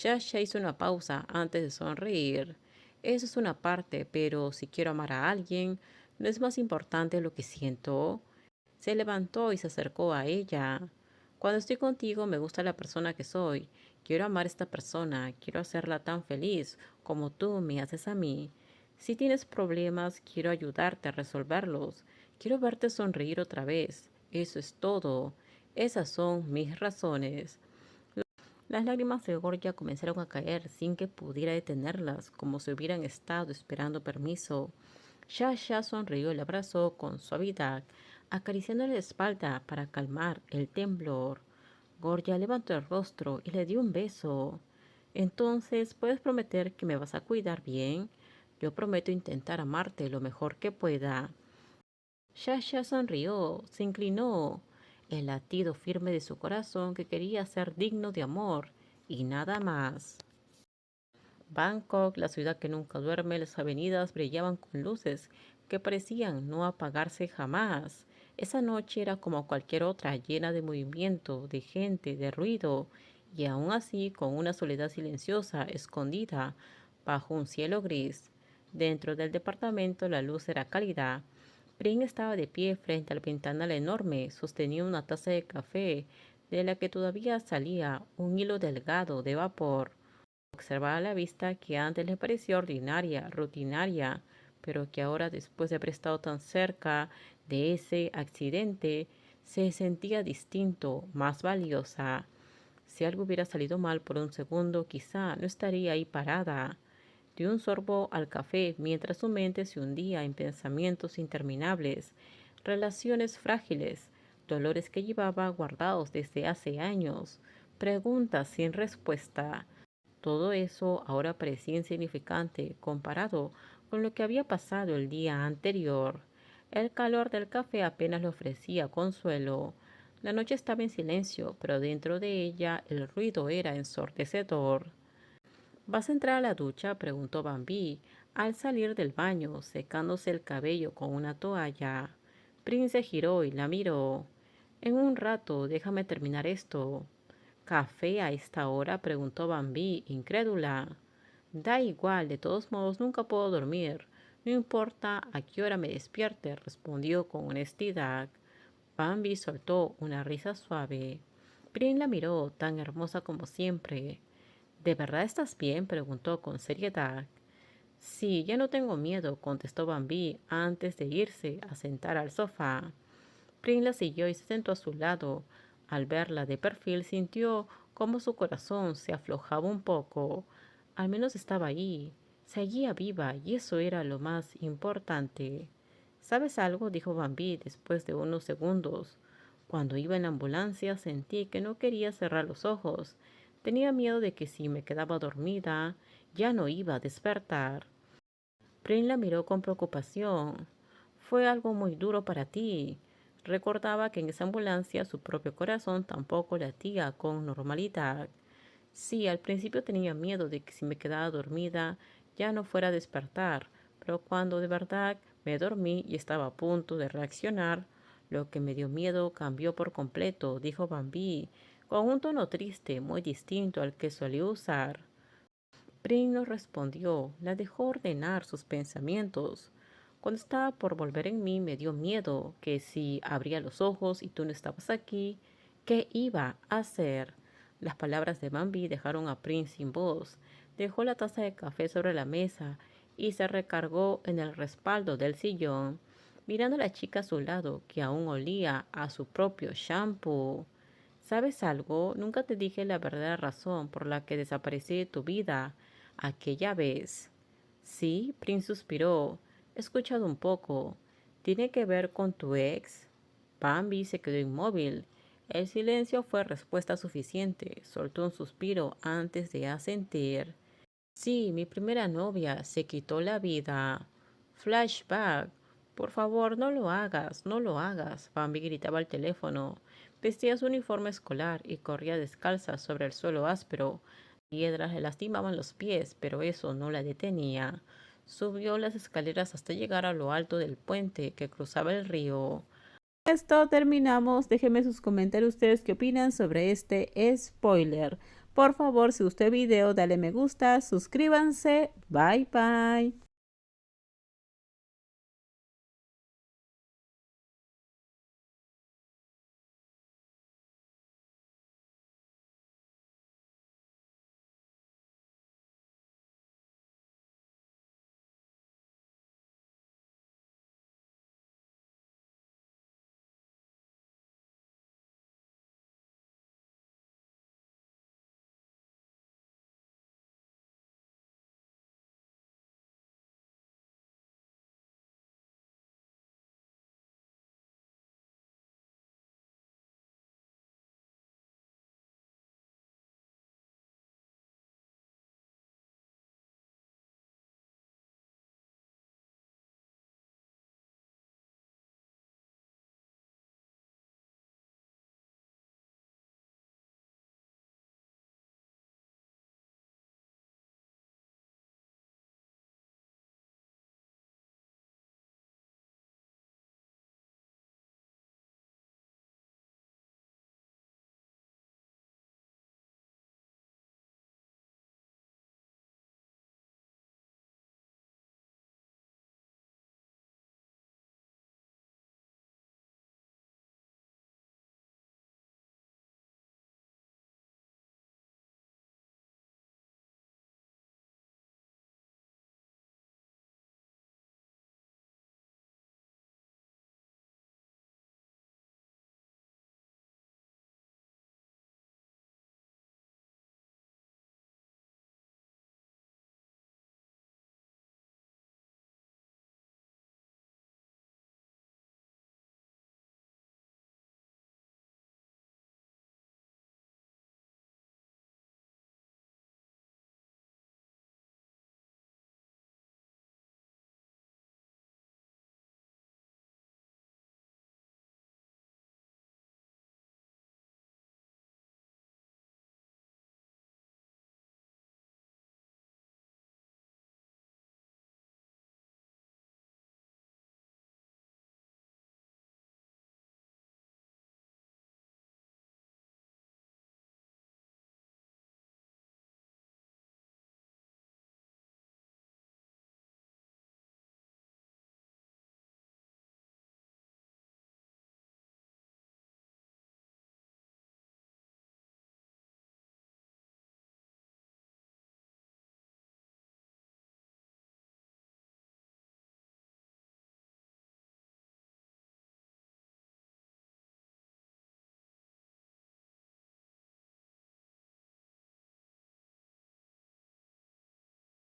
Yasha hizo una pausa antes de sonreír. Eso es una parte, pero si quiero amar a alguien, ¿no es más importante lo que siento? Se levantó y se acercó a ella. Cuando estoy contigo me gusta la persona que soy. Quiero amar a esta persona, quiero hacerla tan feliz como tú me haces a mí. Si tienes problemas, quiero ayudarte a resolverlos. Quiero verte sonreír otra vez. Eso es todo. Esas son mis razones. Las lágrimas de Gorgia comenzaron a caer sin que pudiera detenerlas, como si hubieran estado esperando permiso. Yasha sonrió y le abrazó con suavidad, acariciándole la espalda para calmar el temblor. Gorgia levantó el rostro y le dio un beso. Entonces, ¿puedes prometer que me vas a cuidar bien? Yo prometo intentar amarte lo mejor que pueda. Yasha sonrió, se inclinó, el latido firme de su corazón que quería ser digno de amor y nada más. Bangkok, la ciudad que nunca duerme, las avenidas brillaban con luces que parecían no apagarse jamás. Esa noche era como cualquier otra, llena de movimiento, de gente, de ruido, y aún así con una soledad silenciosa, escondida, bajo un cielo gris. Dentro del departamento la luz era cálida. Pring estaba de pie frente al ventanal enorme, sostenía una taza de café, de la que todavía salía un hilo delgado de vapor. Observaba la vista que antes le parecía ordinaria, rutinaria, pero que ahora, después de haber estado tan cerca de ese accidente, se sentía distinto, más valiosa. Si algo hubiera salido mal por un segundo, quizá no estaría ahí parada. Dio un sorbo al café mientras su mente se hundía en pensamientos interminables, relaciones frágiles, dolores que llevaba guardados desde hace años, preguntas sin respuesta. Todo eso ahora parecía insignificante comparado con lo que había pasado el día anterior. El calor del café apenas le ofrecía consuelo. La noche estaba en silencio, pero dentro de ella el ruido era ensordecedor. ¿Vas a entrar a la ducha?, preguntó Bambi al salir del baño, secándose el cabello con una toalla. Prince giró y la miró. En un rato, déjame terminar esto. ¿Café a esta hora?, preguntó Bambi, incrédula. Da igual, de todos modos nunca puedo dormir. No importa a qué hora me despierte, respondió con honestidad. Bambi soltó una risa suave. Prin la miró, tan hermosa como siempre. ¿De verdad estás bien?, preguntó con seriedad. Sí, ya no tengo miedo, contestó Bambi antes de irse a sentar al sofá. Prin la siguió y se sentó a su lado. Al verla de perfil sintió como su corazón se aflojaba un poco. Al menos estaba ahí. Seguía viva y eso era lo más importante. ¿Sabes algo?, dijo Bambi después de unos segundos. Cuando iba en la ambulancia sentí que no quería cerrar los ojos. Tenía miedo de que si me quedaba dormida ya no iba a despertar. Prin la miró con preocupación. Fue algo muy duro para ti. Recordaba que en esa ambulancia su propio corazón tampoco latía con normalidad. Sí, al principio tenía miedo de que si me quedaba dormida ya no fuera a despertar, pero cuando de verdad me dormí y estaba a punto de reaccionar, lo que me dio miedo cambió por completo, dijo Bambi, con un tono triste muy distinto al que solía usar. Pring no respondió, la dejó ordenar sus pensamientos. Cuando estaba por volver en mí me dio miedo que si abría los ojos y tú no estabas aquí, ¿qué iba a hacer? Las palabras de Bambi dejaron a Pring sin voz. Dejó la taza de café sobre la mesa y se recargó en el respaldo del sillón, mirando a la chica a su lado, que aún olía a su propio shampoo. ¿Sabes algo? Nunca te dije la verdadera razón por la que desaparecí de tu vida aquella vez. Sí, Prince suspiró. He escuchado un poco. ¿Tiene que ver con tu ex? Bambi se quedó inmóvil. El silencio fue respuesta suficiente. Soltó un suspiro antes de asentir. Sí, mi primera novia se quitó la vida. Flashback. Por favor, no lo hagas, no lo hagas. Bambi gritaba al teléfono. Vestía su uniforme escolar y corría descalza sobre el suelo áspero. Piedras le lastimaban los pies, pero eso no la detenía. Subió las escaleras hasta llegar a lo alto del puente que cruzaba el río. Esto terminamos. Déjenme sus comentarios ustedes qué opinan sobre este spoiler. Por favor, si gustó el video, dale me gusta, suscríbanse. Bye bye.